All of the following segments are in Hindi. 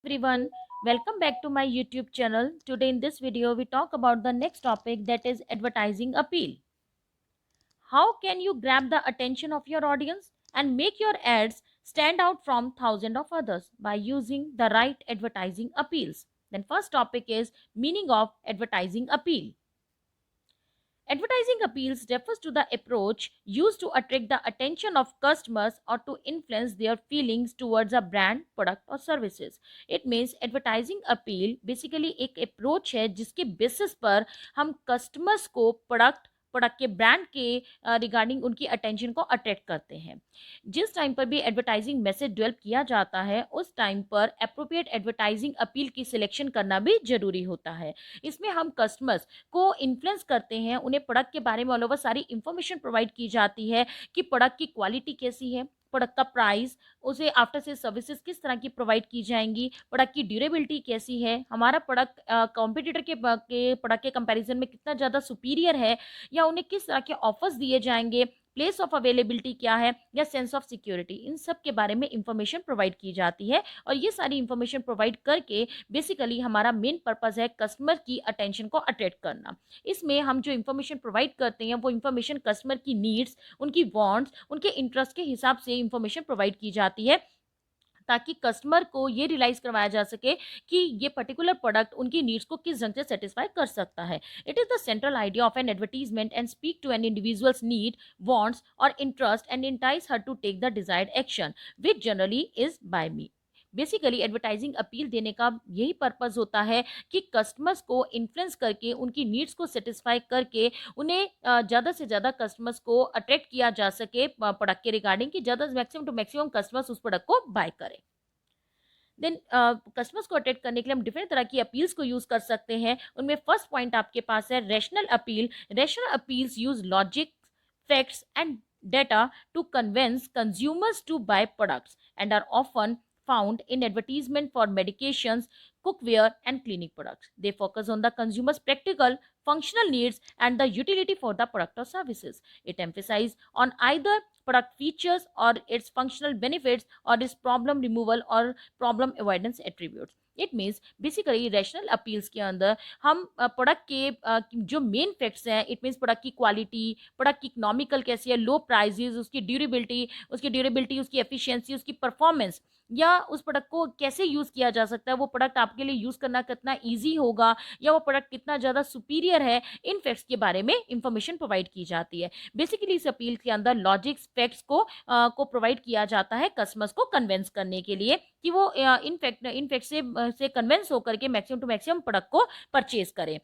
Everyone, welcome back to my YouTube channel. Today in this video we talk about the next topic, that is advertising appeal. How can you grab the attention of your audience and make your ads stand out from thousands of others by using the right advertising appeals? Then first topic is meaning of advertising appeal. Advertising appeals refers to the approach used to attract the attention of customers or to influence their feelings towards a brand, product or services. It means advertising appeal basically एक approach है जिसके basis पर हम customers को प्रोडक्ट के ब्रांड के रिगार्डिंग उनकी अटेंशन को अट्रैक्ट करते हैं। जिस टाइम पर भी एडवर्टाइजिंग मैसेज डेवलप किया जाता है उस टाइम पर अप्रोप्रिएट एडवर्टाइजिंग अपील की सिलेक्शन करना भी जरूरी होता है। इसमें हम कस्टमर्स को इन्फ्लुएंस करते हैं, उन्हें प्रोडक्ट के बारे में ऑल ओवर सारी इंफॉर्मेशन प्रोवाइड की जाती है कि प्रोडक्ट की क्वालिटी कैसी है, प्रोडक्ट का प्राइस, उसे आफ्टर सेल सर्विसेज किस तरह की प्रोवाइड की जाएंगी, प्रोडक्ट की ड्यूरेबिलिटी कैसी है, हमारा प्रोडक्ट कॉम्पिटिटर के प्रोडक्ट के कंपैरिजन में कितना ज़्यादा सुपीरियर है, या उन्हें किस तरह के ऑफर्स दिए जाएंगे, प्लेस ऑफ अवेलेबिलिटी क्या है, या सेंस ऑफ सिक्योरिटी, इन सब के बारे में इंफॉर्मेशन प्रोवाइड की जाती है। और ये सारी इंफॉर्मेशन प्रोवाइड करके बेसिकली हमारा मेन पर्पस है कस्टमर की अटेंशन को अट्रैक्ट करना। इसमें हम जो इंफॉर्मेशन प्रोवाइड करते हैं वो इंफॉर्मेशन कस्टमर की नीड्स, उनकी वांट्स, उनके इंटरेस्ट के हिसाब से इंफॉर्मेशन प्रोवाइड की जाती है ताकि कस्टमर को ये रियलाइज करवाया जा सके कि ये पर्टिकुलर प्रोडक्ट उनकी नीड्स को किस ढंग से सेटिस्फाई कर सकता है। It is the central idea of an advertisement and speak to an individual's need, wants और interest and entice her to take the desired action which generally is buy me. Basically advertising appeal देने का यही पर्पस होता है कि कस्टमर्स को इन्फ्लुएंस करके उनकी नीड्स को सेटिस्फाई करके उन्हें ज़्यादा से ज़्यादा कस्टमर्स को अट्रैक्ट किया जा सके प्रोडक्ट के रिगार्डिंग, कि ज़्यादा मैक्सिमम टू मैक्सिमम कस्टमर्स उस प्रोडक्ट को बाय करें। देन कस्टमर्स को अट्रैक्ट करने के लिए हम डिफरेंट तरह की अपील्स को यूज कर सकते हैं। उनमें फर्स्ट पॉइंट आपके पास है rational appeal. Rational appeals use logic, facts and data to convince consumers to buy products and are often found in advertisement for medications, cookware and cleaning products. They focus on the consumer's practical functional needs and the utility for the product or services. It emphasizes on either product features or its functional benefits or its problem removal or problem avoidance attributes. It means basically rational appeals के अंदर हम प्रोडक्ट के जो मेन फैक्ट्स हैं, इट मीन्स प्रोडक्ट की क्वालिटी, प्रोडक्ट की इकोनॉमिकल कैसी है, लो प्राइजेस, उसकी ड्यूरेबिलिटी, उसकी एफिशिएंसी, उसकी परफॉर्मेंस, या उस प्रोडक्ट को कैसे यूज़ किया जा सकता है, वो प्रोडक्ट आपके लिए यूज़ करना कितना ईजी होगा, या वो प्रोडक्ट कितना ज़्यादा सुपीरियर है, इन फैक्ट्स के बारे में इंफॉर्मेशन प्रोवाइड की जाती है। बेसिकली इस अपील के अंदर लॉजिक्स, फैक्ट्स को प्रोवाइड किया जाता है कस्टमर्स को कन्विंस करने के लिए कि वो इन फैक्ट से कन्विंस होकर के मैक्सिमम टू मैक्सिमम प्रोडक्ट को परचेज करें।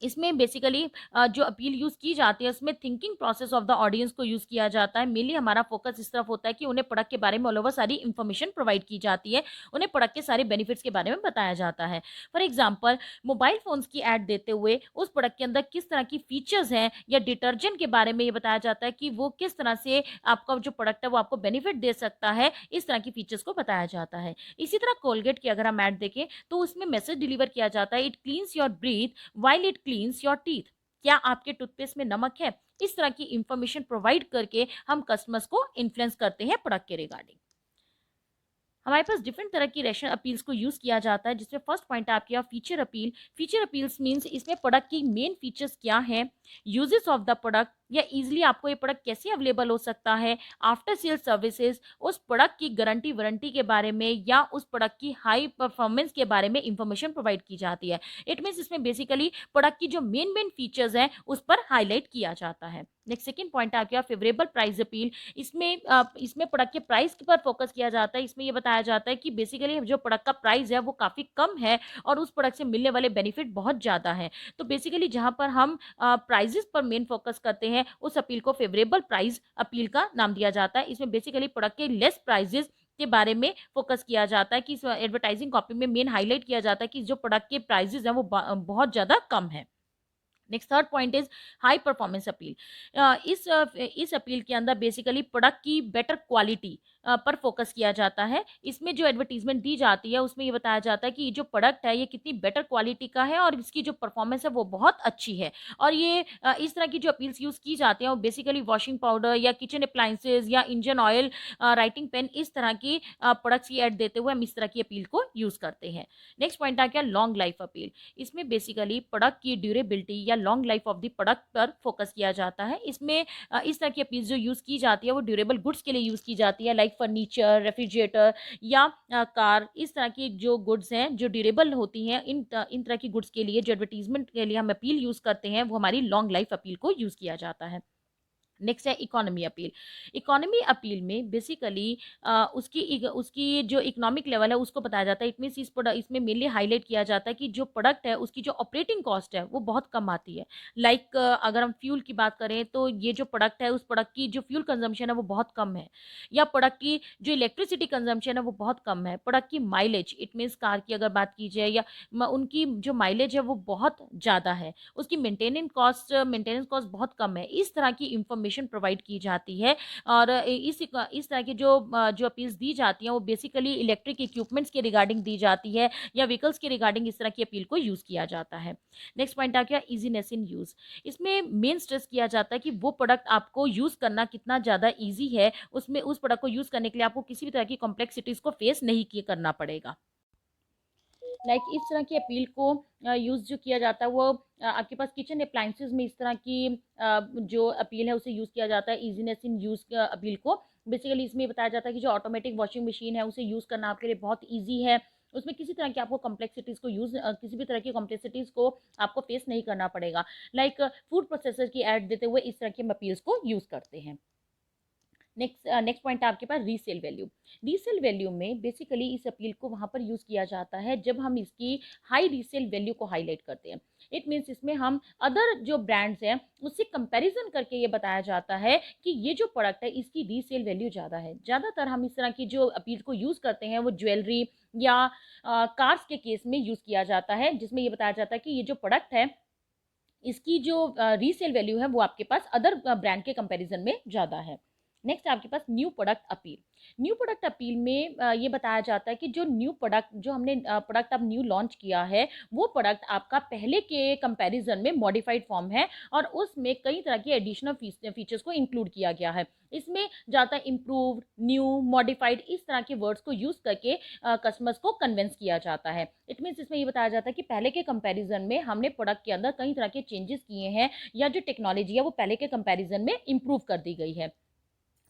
इसमें बेसिकली जो अपील यूज़ की जाती है उसमें thinking process of the audience को यूज़ किया जाता है। मेनली हमारा फोकस इस तरफ होता है कि उन्हें प्रोडक्ट के बारे में ऑल ओवर सारी इंफॉर्मेशन प्रोवाइड की जाती है, उन्हें प्रोडक्ट के सारे बेनिफिट्स के बारे में बताया जाता है। फॉर एग्जांपल मोबाइल फ़ोन्स की ऐड देते हुए उस प्रोडक्ट के अंदर किस तरह की फीचर्स हैं, या डिटर्जेंट के बारे में ये बताया जाता है कि वो किस तरह से आपका जो प्रोडक्ट है वो आपको बेनिफिट दे सकता है, इस तरह की फीचर्स को बताया जाता है। इसी तरह कोलगेट की अगर हम ऐड देखें तो उसमें मैसेज डिलीवर किया जाता है, it cleans your breathe while it cleans your teeth. क्या आपके टूथपेस्ट में नमक है? इस तरह की इंफॉर्मेशन प्रोवाइड करके हम कस्टमर्स को इन्फ्लुएंस करते हैं प्रोडक्ट के रिगार्डिंग। हमारे पास डिफरेंट तरह की रैशनल अपील्स को यूज़ किया जाता है, जिसमें फर्स्ट पॉइंट आपके यहाँ feature appeal. Feature appeals means इसमें प्रोडक्ट की मेन फीचर्स क्या हैं, यूजेस ऑफ द प्रोडक्ट, या इजीली आपको ये प्रोडक्ट कैसे अवेलेबल हो सकता है, आफ्टर सेल सर्विसेज, उस प्रोडक्ट की गारंटी वारंटी के बारे में, या उस प्रोडक्ट की हाई परफॉर्मेंस के बारे में इंफॉर्मेशन प्रोवाइड की जाती है। इट मीन्स इसमें बेसिकली प्रोडक्ट की जो मेन मेन फीचर्स हैं उस पर हाईलाइट किया जाता है। नेक्स्ट सेकंड पॉइंट आ गया फेवरेबल प्राइस अपील। इसमें प्रोडक्ट के प्राइस पर फोकस किया जाता है। इसमें यह बताया जाता है कि बेसिकली जो प्रोडक्ट का प्राइस है वो काफ़ी कम है और उस प्रोडक्ट से मिलने वाले बेनिफिट बहुत ज़्यादा हैं। तो बेसिकली जहाँ पर हम प्राइजेस पर मेन फोकस करते हैं उस अपील को फेवरेबल प्राइस अपील का नाम दिया जाता है। इसमें बेसिकली प्रोडक्ट के लेस प्राइजेस के बारे में फोकस किया जाता है, कि एडवर्टाइजिंग कॉपी में मेन हाईलाइट किया जाता है कि जो प्रोडक्ट के प्राइजेस हैं वो बहुत ज़्यादा कम है। Next third point is high performance appeal. इस अपील के अंदर बेसिकली प्रोडक्ट की बेटर क्वालिटी पर फोकस किया जाता है। इसमें जो एडवर्टीजमेंट दी जाती है उसमें ये बताया जाता है कि ये जो प्रोडक्ट है ये कितनी बेटर क्वालिटी का है और इसकी जो परफॉर्मेंस है वो बहुत अच्छी है। और ये इस तरह की जो अपील्स यूज़ की जाती हैं वो बेसिकली वॉशिंग पाउडर या किचन अप्लायंसेज या इंजन ऑयल, राइटिंग पेन, इस तरह की प्रोडक्ट्स की एड देते हुए हम इस तरह की अपील को यूज़ करते हैं। नेक्स्ट पॉइंट आ गया लॉन्ग लाइफ अपील। इसमें बेसिकली प्रोडक्ट की ड्यूरेबिलिटी या long life of the product पर फोकस किया जाता है। इसमें इस तरह की अपील जो यूज़ की जाती है वो ड्यूरेबल गुड्स के लिए यूज़ की जाती है, लाइक फर्नीचर, रेफ्रिजरेटर या कार। इस तरह की जो गुड्स हैं जो ड्यूरेबल होती हैं, इन तरह की गुड्स के लिए जो एडवर्टीजमेंट के लिए हम अपील यूज़ करते हैं वो हमारी लॉन्ग लाइफ अपील को यूज़ किया जाता है। नेक्स्ट है इकोनॉमी अपील। इकोनॉमी अपील में बेसिकली उसकी जो इकोनॉमिक लेवल है उसको बताया जाता है। इट मीन्स इसमें मेनली हाईलाइट किया जाता है कि जो प्रोडक्ट है उसकी जो ऑपरेटिंग कॉस्ट है वो बहुत कम आती है। लाइक अगर हम फ्यूल की बात करें तो ये जो प्रोडक्ट है उस प्रोडक्ट की जो फ्यूल कंजम्पशन है वो बहुत कम है, या प्रोडक्ट की जो इलेक्ट्रिसिटी कंजम्पशन है वो बहुत कम है। प्रोडक्ट की माइलेज, इट मीन्स कार की अगर बात की जाए, या उनकी जो माइलेज है वो बहुत ज़्यादा है, उसकी मेंटेनेंस कॉस्ट बहुत कम है। इस तरह की इंफॉर्मेशन प्रोवाइड की जाती है। और इस तरह की जो अपील्स दी जाती हैं वो बेसिकली इलेक्ट्रिक इक्विपमेंट्स के रिगार्डिंग दी जाती है या व्हीकल्स के रिगार्डिंग इस तरह की अपील को यूज़ किया जाता है। नेक्स्ट पॉइंट आ गया ईजीनेस इन यूज़। इसमें मेन स्ट्रेस किया जाता है कि वो प्रोडक्ट आपको यूज़ करना कितना ज़्यादा ईजी है, उसमें उस प्रोडक्ट को यूज़ करने के लिए आपको किसी भी तरह की कॉम्प्लेक्सिटीज़ को फेस नहीं करना पड़ेगा। लाइक इस तरह की अपील को यूज़ जो किया जाता है वो आपके पास किचन अप्लायंसेस में इस तरह की जो अपील है उसे यूज़ किया जाता है ईजीनेस इन यूज़ अपील को। बेसिकली इसमें बताया जाता है कि जो ऑटोमेटिक वॉशिंग मशीन है उसे यूज़ करना आपके लिए बहुत ईजी है। उसमें किसी तरह की आपको कॉम्प्लेक्सिटीज़ को किसी भी तरह की कॉम्प्लेक्सिटीज़ को आपको फेस नहीं करना पड़ेगा। लाइक फूड प्रोसेसर की ऐड देते हुए इस तरह की हम अपील्स को यूज़ करते हैं। नेक्स्ट पॉइंट है आपके पास रीसेल वैल्यू। रीसेल वैल्यू में बेसिकली इस अपील को वहाँ पर यूज़ किया जाता है जब हम इसकी हाई रीसेल वैल्यू को हाईलाइट करते हैं। इट मीन्स इसमें हम अदर जो ब्रांड्स हैं उससे कंपैरिजन करके ये बताया जाता है कि ये जो प्रोडक्ट है इसकी रीसेल वैल्यू ज़्यादा है। ज़्यादातर हम इस तरह की जो अपील को यूज़ करते हैं वो ज्वेलरी या कार्स के केस में यूज़ किया जाता है, जिसमें ये बताया जाता है कि ये जो प्रोडक्ट है इसकी जो रीसेल वैल्यू है वो आपके पास अदर ब्रांड के कंपैरिजन में ज़्यादा है। नेक्स्ट आपके पास new product appeal. New product appeal में ये बताया जाता है कि जो न्यू प्रोडक्ट जो हमने प्रोडक्ट अब न्यू लॉन्च किया है वो प्रोडक्ट आपका पहले के कंपैरिजन में मॉडिफाइड फॉर्म है और उसमें कई तरह के एडिशनल फीचर्स को इंक्लूड किया गया है। इसमें ज़्यादा इम्प्रूव्ड, न्यू, मॉडिफाइड इस तरह के वर्ड्स को यूज़ करके कस्टमर्स को कन्विंस किया जाता है। इट मीन्स इसमें ये बताया जाता है कि पहले के कंपैरिजन में हमने प्रोडक्ट के अंदर कई तरह के चेंजेस किए हैं या जो टेक्नोलॉजी है वो पहले के कंपैरिजन में इम्प्रूव कर दी गई है।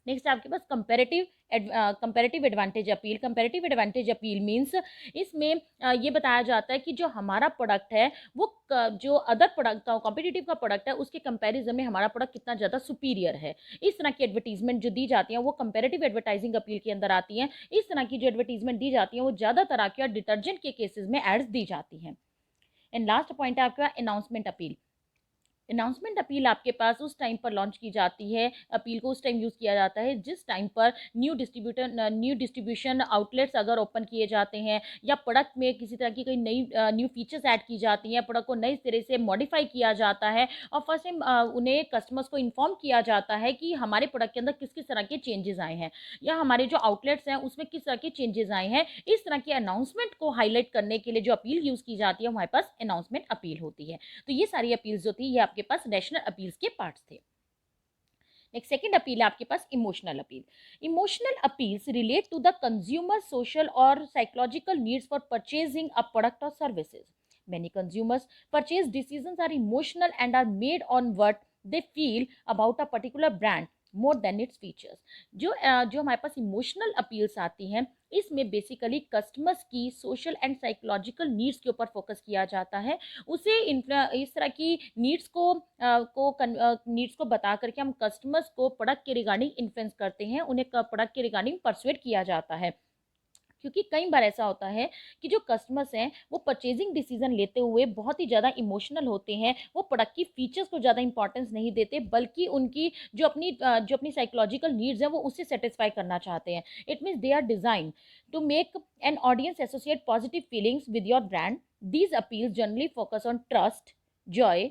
नेक्स्ट आपके पास comparative advantage appeal. Comparative advantage appeal means इसमें ये बताया जाता है कि जो हमारा प्रोडक्ट है वो जो अदर प्रोडक्ट का कॉम्पिटिटिव का प्रोडक्ट है उसके कंपैरिजन में हमारा प्रोडक्ट कितना ज़्यादा सुपीरियर है। इस तरह की एडवर्टीजमेंट जो दी जाती हैं वो कंपैरेटिव एडवर्टाइजिंग अपील के अंदर आती हैं। इस तरह की जो एडवर्टीजमेंट दी जाती हैं वो ज़्यादातर आपके डिटर्जेंट के केसेस में एड्स दी जाती हैं। एंड लास्ट पॉइंट है आपका अनाउंसमेंट अपील। अनाउंसमेंट अपील आपके पास उस टाइम पर लॉन्च की जाती है, अपील को उस टाइम यूज़ किया जाता है जिस टाइम पर न्यू डिस्ट्रीब्यूशन आउटलेट्स अगर ओपन किए जाते हैं या प्रोडक्ट में किसी तरह की कोई नई न्यू फीचर्स ऐड की जाती हैं, प्रोडक्ट को नई सिरे से मॉडिफाई किया जाता है और फर्स्ट टाइम उन्हें कस्टमर्स को इन्फॉर्म किया जाता है कि हमारे प्रोडक्ट के अंदर किस किस तरह के चेंजेस आए हैं या हमारे जो आउटलेट्स हैं उसमें किस तरह के चेंजेस आए हैं। इस तरह के अनाउंसमेंट को हाईलाइट करने के लिए जो अपील यूज़ की जाती है हमारे पास अनाउंसमेंट अपील होती है। तो ये सारी अपील्स जो थी ये आपके पास नेशनल अपील्स के पार्ट्स थे। नेक्स्ट सेकंड अपील है आपके पास emotional appeal. Emotional appeals relate to the consumer social और psychological needs for purchasing a product और services. Many consumers purchase decisions are emotional and are made on what they feel about a particular brand more than its features। जो हमारे पास इमोशनल अपील्स आती हैं इसमें बेसिकली कस्टमर्स की सोशल एंड साइकोलॉजिकल नीड्स के ऊपर फोकस किया जाता है। उसे इस तरह की नीड्स को बता करके हम कस्टमर्स को प्रोडक्ट के रिगार्डिंग इन्फ्लुएंस करते हैं, उन्हें प्रोडक्ट के रिगार्डिंग परसुएट किया जाता है। क्योंकि कई बार ऐसा होता है कि जो कस्टमर्स हैं वो परचेजिंग डिसीजन लेते हुए बहुत ही ज़्यादा इमोशनल होते हैं, वो प्रोडक्ट की फीचर्स को ज़्यादा इंपॉर्टेंस नहीं देते बल्कि उनकी जो अपनी साइकोलॉजिकल नीड्स हैं वो उससे सेटिस्फाई करना चाहते हैं। It means they are design to make an audience associate positive feelings with your brand. These appeals generally focus on trust, joy,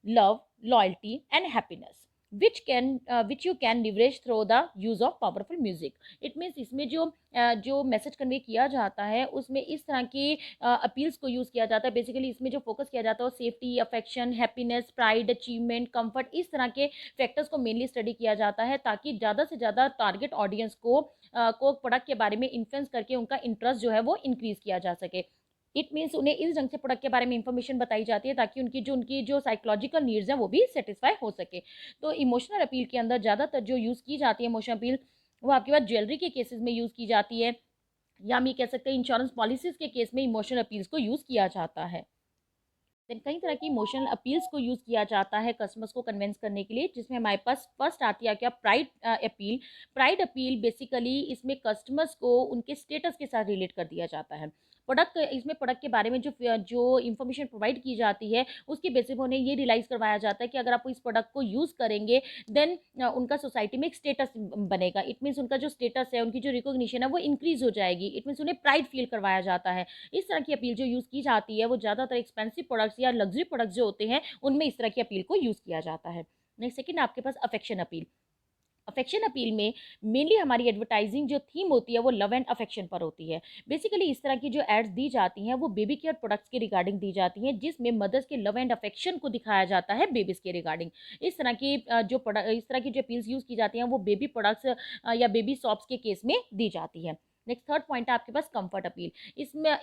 love, loyalty and happiness. Which you can leverage through the use of powerful music. It means इसमें जो मैसेज कन्वे किया जाता है उसमें इस तरह की अपील्स को यूज़ किया जाता है। बेसिकली इसमें जो फोकस किया जाता है वो safety, affection, happiness, pride, achievement, comfort, इस तरह के फैक्टर्स को मेनली स्टडी किया जाता है ताकि ज़्यादा से ज़्यादा टारगेट ऑडियंस को प्रोडक्ट के बारे में इन्फ्लुएंस करके उनका इंटरेस्ट जो है वो इंक्रीज किया जा सके। इट मीन्स उन्हें इस ढंग से प्रोडक्ट के बारे में इंफॉर्मेशन बताई जाती है ताकि उनकी जो साइकोलॉजिकल नीड्स हैं वो भी सेटिस्फाई हो सके। तो इमोशनल अपील के अंदर ज़्यादातर जो यूज़ की जाती है इमोशनल अपील, वो आपके पास ज्वेलरी के केसेस में यूज़ की जाती है, या हम ये कह सकते हैं इंश्योरेंस पॉलिसीज के केस में इमोशनल अपील्स को यूज़ किया जाता है। देन कई तरह की इमोशनल अपील्स को यूज़ किया जाता है कस्टमर्स को कन्विंस करने के लिए, जिसमें हमारे पास फर्स्ट आती है क्या, pride appeal. Pride appeal basically इसमें कस्टमर्स को उनके स्टेटस के साथ रिलेट कर दिया जाता है। प्रोडक्ट के बारे में जो इन्फॉर्मेशन प्रोवाइड की जाती है उसके बेसिस पर उन्हें ये रियलाइज़ करवाया जाता है कि अगर आप इस प्रोडक्ट को यूज़ करेंगे देन उनका सोसाइटी में एक स्टेटस बनेगा। इट मीन्स उनका जो स्टेटस है, उनकी जो रिकॉग्निशन है वो इंक्रीज हो जाएगी। इट मीन्स उन्हें प्राइड फील करवाया जाता है। इस तरह की अपील जो यूज़ की जाती है वो ज़्यादातर एक्सपेंसिव प्रोडक्ट्स या लग्जरी प्रोडक्ट्स जो होते हैं उनमें इस तरह की अपील को यूज़ किया जाता है। नेक्स्ट सेकंड आपके पास अफेक्शन अपील। अफेक्शन अपील में मेनली हमारी एडवर्टाइजिंग जो थीम होती है वो लव एंड अफेक्शन पर होती है। बेसिकली इस तरह की जो एड्स दी जाती हैं वो बेबी केयर प्रोडक्ट्स के रिगार्डिंग दी जाती हैं, जिसमें मदर्स के लव एंड अफेक्शन को दिखाया जाता है बेबीज के रिगार्डिंग। इस तरह की जो अपील्स यूज़ की जाती हैं वो बेबी प्रोडक्ट्स या बेबी सॉप्स के केस में दी जाती है। नेक्स्ट थर्ड पॉइंट है आपके पास कंफर्ट अपील।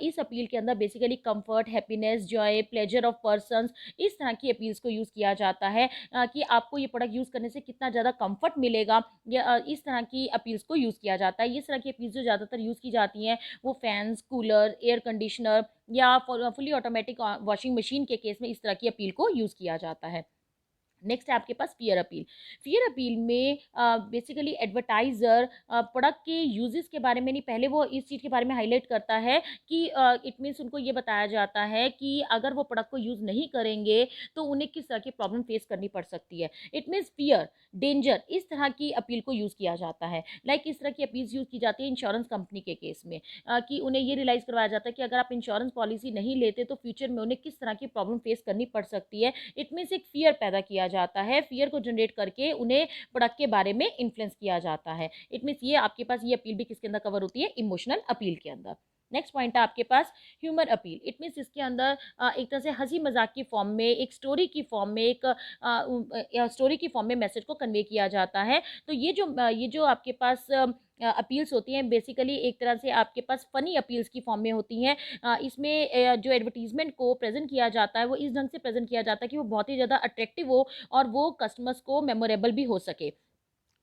इस अपील के अंदर basically comfort, happiness, Joy, pleasure of persons, इस तरह की अपील्स को यूज़ किया जाता है कि आपको ये प्रोडक्ट यूज़ करने से कितना ज़्यादा कंफर्ट मिलेगा, या इस तरह की अपील्स को यूज़ किया जाता है। इस तरह की अपील्स जो ज़्यादातर यूज़ की जाती हैं वो फैंस, कूलर, एयर कंडीशनर या फुली ऑटोमेटिक वॉशिंग मशीन के केस में इस तरह की अपील को यूज़ किया जाता है। नेक्स्ट है आपके पास फियर अपील। फियर अपील में बेसिकली एडवर्टाइज़र प्रोडक्ट के यूजेस के बारे में नहीं, पहले वो इस चीज़ के बारे में हाईलाइट करता है कि इट मीन्स उनको ये बताया जाता है कि अगर वो प्रोडक्ट को यूज़ नहीं करेंगे तो उन्हें किस तरह की प्रॉब्लम फेस करनी पड़ सकती है। इट मीन्स फियर, डेंजर, इस तरह की अपील को यूज़ किया जाता है। इस तरह की अपील्स यूज़ की जाती है इंश्योरेंस कंपनी के केस में, कि उन्हें ये रियलाइज़ करवाया जाता है कि अगर आप इंश्योरेंस पॉलिसी नहीं लेते तो फ्यूचर में उन्हें किस तरह की प्रॉब्लम फेस करनी पड़ सकती है। इट मीन्स एक फियर पैदा किया जाता है, फियर को जनरेट करके उन्हें प्रोडक्ट के बारे में इन्फ्लुएंस किया जाता है। इट मीन्स ये आपके पास ये अपील भी किसके अंदर कवर होती है, इमोशनल अपील के अंदर। नेक्स्ट पॉइंट है आपके पास ह्यूमर अपील। इट मीन्स इसके अंदर एक तरह से हंसी मजाक की फॉर्म में, एक स्टोरी की फॉर्म में, स्टोरी की फॉर्म में मैसेज को कन्वे किया जाता है। तो ये जो आपके पास अपील्स होती हैं बेसिकली एक तरह से आपके पास फ़नी अपील्स की फॉर्म में होती हैं। इसमें जो एडवर्टीज़मेंट को प्रेज़ेंट किया जाता है वो इस ढंग से प्रेज़ेंट किया जाता है कि वो बहुत ही ज़्यादा अट्रैक्टिव हो और वो कस्टमर्स को मेमोरेबल भी हो सके।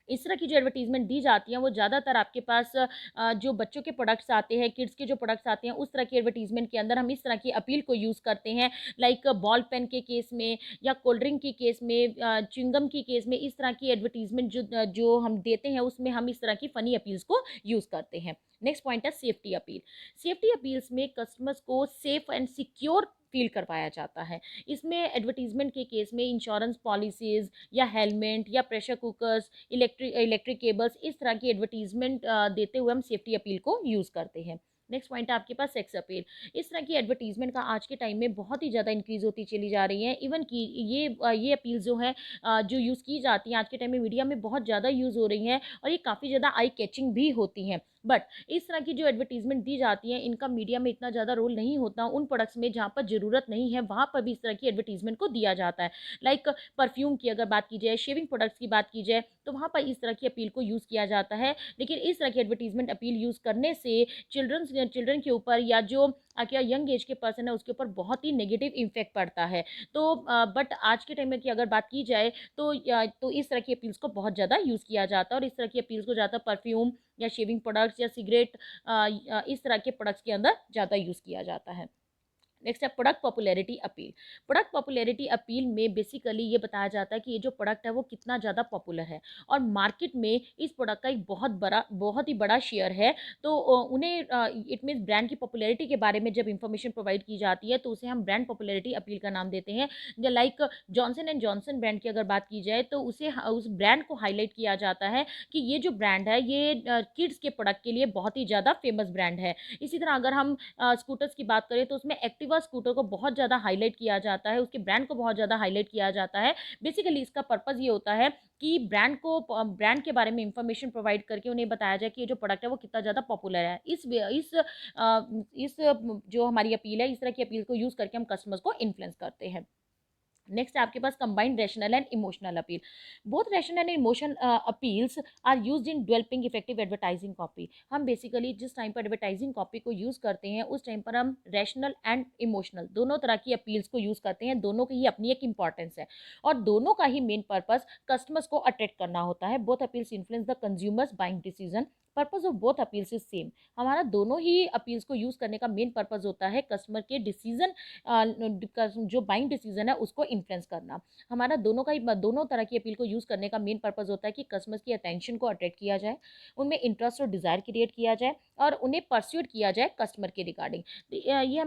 इस तरह की जो एडवर्टीज़मेंट दी जाती हैं वो ज़्यादातर आपके पास जो बच्चों के प्रोडक्ट्स आते हैं, किड्स के जो प्रोडक्ट्स आते हैं उस तरह की एडवर्टीज़मेंट के अंदर हम इस तरह की अपील को यूज़ करते हैं। बॉल पेन के केस में या कोल्ड ड्रिंक के केस में, च्युइंगम के केस में, इस तरह की एडवर्टीज़मेंट जो हम देते हैं उसमें हम इस तरह की फ़नी अपील्स को यूज़ करते हैं। नेक्स्ट पॉइंट है सेफ्टी अपील। सेफ्टी अपील्स में कस्टमर्स को सेफ एंड सिक्योर फील करवाया जाता है। इसमें एडवर्टीज़मेंट के केस में इंश्योरेंस पॉलिसीज़ या हेलमेट या प्रेशर कुकर्स, इलेक्ट्रिक केबल्स, इस तरह की एडवर्टीज़मेंट देते हुए हम सेफ्टी अपील को यूज़ करते हैं। नेक्स्ट पॉइंट है आपके पास सेक्स अपील। इस तरह की एडवर्टीज़मेंट का आज के टाइम में बहुत ही ज़्यादा इंक्रीज़ होती चली जा रही है। इवन कि ये अपील जो है जो यूज़ की जाती हैं आज के टाइम में मीडिया में बहुत ज़्यादा यूज़ हो रही हैं और ये काफ़ी ज़्यादा आई कैचिंग भी होती हैं। बट इस तरह की जो एडवर्टीज़मेंट दी जाती है इनका मीडिया में इतना ज़्यादा रोल नहीं होता। उन प्रोडक्ट्स में जहाँ पर ज़रूरत नहीं है वहाँ पर भी इस तरह की एडवर्टीज़मेंट को दिया जाता है। परफ्यूम की अगर बात की जाए, शेविंग प्रोडक्ट्स की बात की जाए तो वहाँ पर इस तरह की अपील को यूज़ किया जाता है। लेकिन इस तरह की एडवर्टीज़मेंट अपील यूज़ करने से चिल्ड्रन के ऊपर या जो क्या यंग एज के पर्सन है उसके ऊपर बहुत ही नेगेटिव इम्पैक्ट पड़ता है। तो बट आज के टाइम में की अगर बात की जाए तो इस तरह की अपील्स को बहुत ज़्यादा यूज़ किया जाता है और इस तरह की अपील्स को ज़्यादा परफ्यूम या शेविंग प्रोडक्ट्स या सिगरेट इस तरह के प्रोडक्ट्स के अंदर ज़्यादा यूज़ किया जाता है। नेक्स्ट है product popularity appeal. Product popularity appeal में बेसिकली ये बताया जाता है कि ये जो प्रोडक्ट है वो कितना ज़्यादा पॉपुलर है और मार्केट में इस प्रोडक्ट का एक बहुत ही बड़ा शेयर है। तो उन्हें इट मीन्स ब्रांड की पॉपुलैरिटी के बारे में जब इंफॉर्मेशन प्रोवाइड की जाती है तो उसे हम ब्रांड पॉपुलैरिटी अपील का नाम देते हैं। जॉनसन एंड जॉनसन ब्रांड की अगर बात की जाए तो उस ब्रांड को हाईलाइट किया जाता है कि ये जो ब्रांड है ये किड्स के प्रोडक्ट के लिए बहुत ही ज़्यादा फेमस ब्रांड है। इसी तरह अगर हम स्कूटर्स की बात करें तो उसमें एक्टिवा एक्टिवा स्कूटर को बहुत ज़्यादा हाईलाइट किया जाता है, उसके ब्रांड को बहुत ज़्यादा हाईलाइट किया जाता है। बेसिकली इसका पर्पज़ ये होता है कि ब्रांड के बारे में इंफॉर्मेशन प्रोवाइड करके उन्हें बताया जाए कि ये जो प्रोडक्ट है वो कितना ज़्यादा पॉपुलर है। इस जो हमारी अपील है, इस तरह की अपील को यूज़ करके हम कस्टमर्स को इन्फ्लुएंस करते हैं। नेक्स्ट है आपके पास combined rational and emotional appeal. Both rational and emotional appeals are used in developing effective advertising copy. हम बेसिकली जिस टाइम पर एडवर्टाइजिंग कॉपी को यूज़ करते हैं उस टाइम पर हम रैशनल एंड इमोशनल दोनों तरह की अपील्स को यूज़ करते हैं। दोनों की ही अपनी एक इंपॉर्टेंस है और दोनों का ही मेन पर्पस कस्टमर्स को अट्रैक्ट करना होता है। Both appeals influence the consumers buying decision. Purpose of both appeals is same. हमारा दोनों ही अपील्स को यूज़ करने का मेन पर्पस होता है कस्टमर के डिसीजन, जो बाइंग डिसीजन है उसको इन्फ्लुएंस करना। हमारा दोनों तरह की अपील को यूज़ करने का मेन पर्पस होता है कि कस्टमर्स की अटेंशन को अट्रैक्ट किया जाए, उनमें इंटरेस्ट और डिज़ायर क्रिएट किया जाए और उन्हें परस्यूट किया जाए कस्टमर के रिगार्डिंग। ये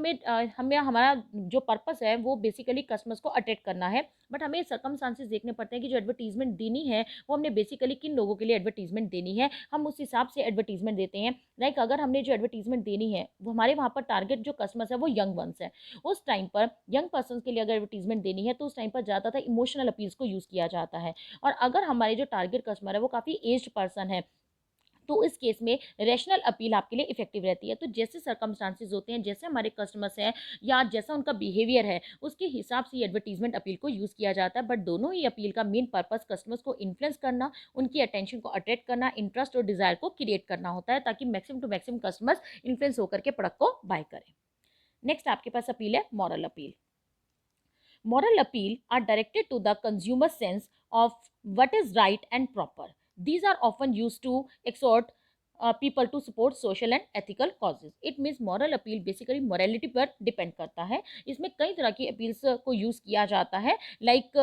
हमें हमारा जो पर्पस है वो बेसिकली कस्टमर्स को अट्रैक्ट करना है। बट हमें सर्कमस्टांसेस देखने पड़ते हैं कि जो एडवर्टीजमेंट देनी है वो हमने बेसिकली किन लोगों के लिए एडवर्टीजमेंट देनी है, हम उस हिसाब से एडवर्टीजमेंट देते हैं। लाइक अगर हमने जो एडवर्टीजमेंट देनी है वो हमारे वहाँ पर टारगेट जो कस्टमर्स है वो यंग वंस है, उस टाइम पर यंग पर्सन के लिए अगर एडवर्टीजमेंट देनी है तो उस टाइम पर ज़्यादातर इमोशनल अपील्स को यूज़ किया जाता है। और अगर हमारे जो टारगेट कस्टमर है वो काफ़ी एज्ड पर्सन है तो इस केस में रैशनल अपील आपके लिए इफेक्टिव रहती है। तो जैसे सर्कमस्टांसेस होते हैं, जैसे हमारे कस्टमर्स हैं या जैसा उनका बिहेवियर है, उसके हिसाब से एडवर्टीजमेंट अपील को यूज़ किया जाता है। बट दोनों ही अपील का मेन पर्पस कस्टमर्स को इन्फ्लुएंस करना, उनकी अटेंशन को अट्रैक्ट करना, इंटरेस्ट और डिज़ायर को क्रिएट करना होता है ताकि maximum to maximum customers influence होकर के प्रोडक्ट को बाय करें। नेक्स्ट आपके पास अपील है moral appeal. Moral appeal are directed to the consumer sense of what is right and proper. These are often used to exhort people to support social and ethical causes. It means moral appeal basically morality पर depend करता है। इसमें कई तरह की appeals को use किया जाता है like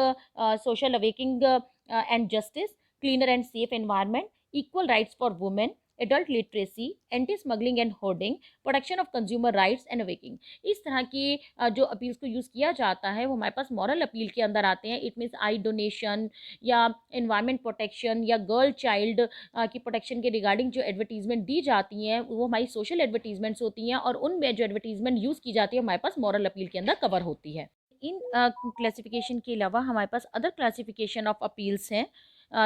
social awakening and justice, cleaner and safe environment, equal rights for women, adult literacy, anti smuggling and hoarding, protection of consumer rights and awaking. इस तरह की जो अपील्स को यूज़ किया जाता है वो हमारे पास मॉरल अपील के अंदर आते हैं। इट मीन्स आई डोनेशन या एनवायरमेंट प्रोटेक्शन या गर्ल चाइल्ड की प्रोटेक्शन के रिगार्डिंग जो एडवर्टीजमेंट दी जाती हैं वो हमारी सोशल एडवर्टीजमेंट्स होती हैं और उनमें जो एडवर्टीजमेंट यूज़ की जाती है हमारे पास मॉरल अपील के अंदर कवर होती है। इन क्लासिफिकेशन के अलावा हमारे पास अदर क्लासिफिकेशन ऑफ अपील्स हैं,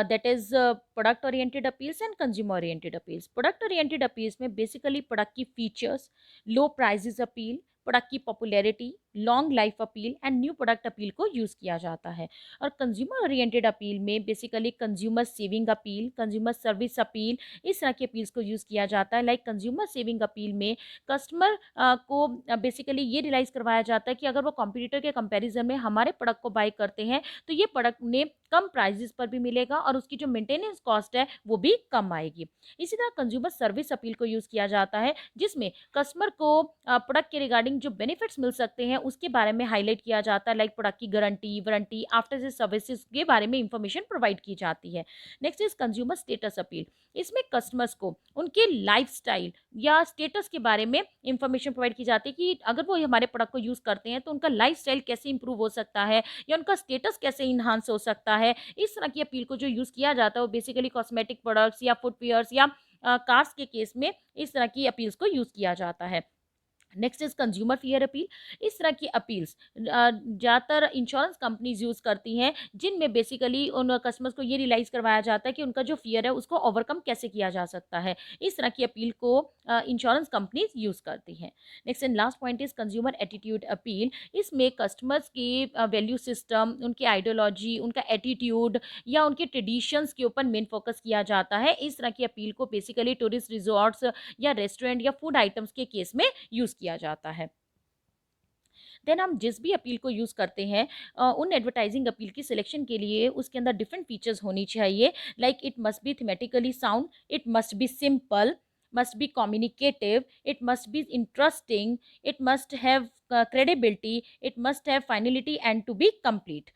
that is product oriented appeals and consumer oriented appeals. Product oriented appeals में basically प्रोडक्ट की फीचर्स, लो प्राइजेस अपील, प्रोडक्ट की popularity, long life appeal and new product appeal को यूज़ किया जाता है। और कंज्यूमर ओरिएंटेड अपील में basically consumer saving appeal, consumer service appeal, इस तरह की अपील्स को यूज़ किया जाता है। लाइक कंज्यूमर सेविंग अपील में कस्टमर को बेसिकली ये रियलाइज़ करवाया जाता है कि अगर वो कॉम्पिटिटर के कंपैरिजन में हमारे प्रोडक्ट को बाय करते हैं तो ये प्रोडक्ट उन्हें कम प्राइजेस पर भी मिलेगा और उसकी जो मेंटेनेंस कॉस्ट है वो भी कम आएगी। इसी तरह कंज्यूमर सर्विस अपील को यूज़ किया जाता है जिसमें कस्टमर को प्रोडक्ट के रिगार्डिंग जो बेनिफिट्स मिल सकते हैं उसके बारे में हाईलाइट किया जाता है। लाइक प्रोडक्ट की guarantee, warranty, after sale services के बारे में इंफॉर्मेशन प्रोवाइड की जाती है। Next is consumer status appeal. इसमें कस्टमर्स को उनके लाइफस्टाइल या स्टेटस के बारे में इंफॉर्मेशन प्रोवाइड की जाती है कि अगर वो हमारे प्रोडक्ट को यूज़ करते हैं तो उनका लाइफस्टाइल कैसे इंप्रूव हो सकता है या उनका स्टेटस कैसे इन्हांस हो सकता है। इस तरह की अपील को जो यूज़ किया जाता है वो बेसिकली कॉस्मेटिक प्रोडक्ट्स या फुटवियर्स या कार्स के केस में इस तरह की अपील्स को यूज़ किया जाता है। Next is consumer fear appeal. इस तरह की अपील्स ज़्यादातर इंश्योरेंस कंपनीज यूज़ करती हैं जिनमें बेसिकली उन कस्टमर्स को ये रियलाइज़ करवाया जाता है कि उनका जो फियर है उसको ओवरकम कैसे किया जा सकता है। इस तरह की अपील को इंश्योरेंस कंपनीज यूज़ करती हैं। Next and last point is consumer attitude appeal. इसमें कस्टमर्स की वैल्यू सिस्टम, उनकी आइडियोलॉजी, उनका एटीट्यूड या उनके ट्रेडिशंस के ऊपर मेन फोकस किया जाता है। इस तरह की अपील को बेसिकली टूरिस्ट रिजॉर्ट्स या रेस्टोरेंट या फूड आइटम्स के केस में यूज़ किया जाता है। देन हम जिस भी अपील को यूज़ करते हैं उन एडवर्टाइजिंग अपील की सिलेक्शन के लिए उसके अंदर डिफरेंट फीचर्स होनी चाहिए। Like it must be thematically sound, it must be simple, must be communicative, it must be interesting, it must have credibility, it must have finality and to be complete.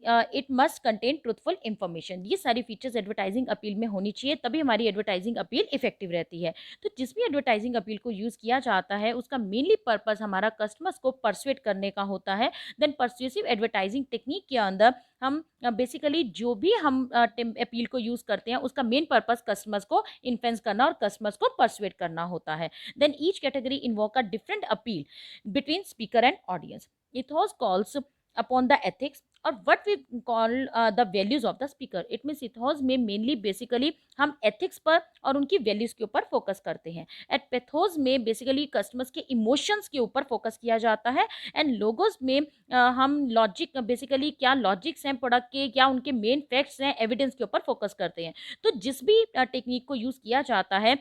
It must contain truthful information. ये सारी फीचर्स एडवर्टाइजिंग अपील में होनी चाहिए, तभी हमारी एडवर्टाइजिंग अपील इफेक्टिव रहती है। तो जिस भी एडवर्टाइजिंग अपील को यूज़ किया जाता है उसका मेनली पर्पस हमारा कस्टमर्स को परसुएट करने का होता है। देन परसुएसिव एडवर्टाइजिंग टेक्निक के अंदर हम बेसिकली जो भी हम अपील को यूज़ करते हैं उसका मेन पर्पस कस्टमर्स को इन्फ्लुएंस करना और कस्टमर्स को परसुएट करना होता है। Then each category invoke a different appeal between speaker and audience. Ethos calls upon the ethics और what we call the values of the speaker. It means ethos में mainly basically हम ethics पर और उनकी values के ऊपर फोकस करते हैं। एट पेथोस में बेसिकली कस्टमर्स के इमोशंस के ऊपर फोकस किया जाता है। एंड लोगोस में हम लॉजिक बेसिकली क्या लॉजिक्स हैं प्रोडक्ट के, क्या उनके मेन फैक्ट्स हैं, एविडेंस के ऊपर फोकस करते हैं। तो जिस भी टेक्निक को यूज़ किया जाता है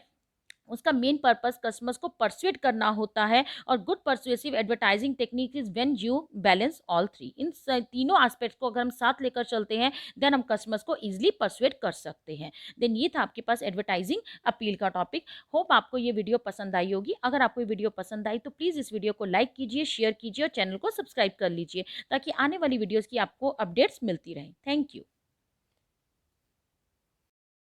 उसका मेन पर्पस कस्टमर्स को परसुएट करना होता है। और good persuasive advertising technique is when you balance all three. इन तीनों एस्पेक्ट्स को अगर हम साथ लेकर चलते हैं देन हम कस्टमर्स को इजीली परसुएट कर सकते हैं। देन ये था आपके पास एडवर्टाइजिंग अपील का टॉपिक। होप आपको ये वीडियो पसंद आई होगी। अगर आपको ये वीडियो पसंद आई तो प्लीज़ इस वीडियो को लाइक कीजिए, शेयर कीजिए और चैनल को सब्सक्राइब कर लीजिए ताकि आने वाली वीडियोज़ की आपको अपडेट्स मिलती रहें। Thank you.